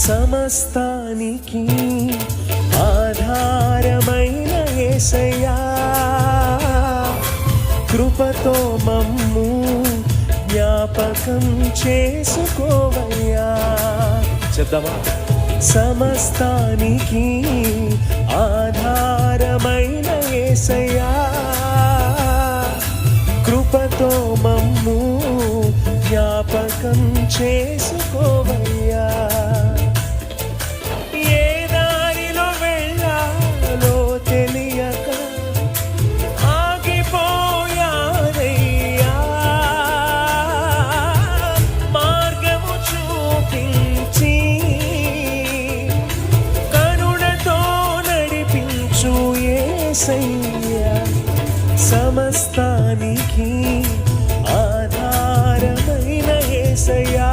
సమస్తానికి ఆధారమైన యేసయ్యా, కృపతో మమ్ము జ్ఞాపకం చేసుకోవయ్యా. చెప్దామా? సమస్తానికి ఆధారమైన యేసయ్యా, కృపతో మమ్ము జ్ఞాపకం చేసుకోవయ్యా. ఏ దారిలో వెళ్ళాలో తెలియక ఆగిపోయానయ్యా, మార్గము చూపించి కరుణతో నడిపించు యేసయ్యా. సమస్తానికి ఆధారమైన యేసయ్యా,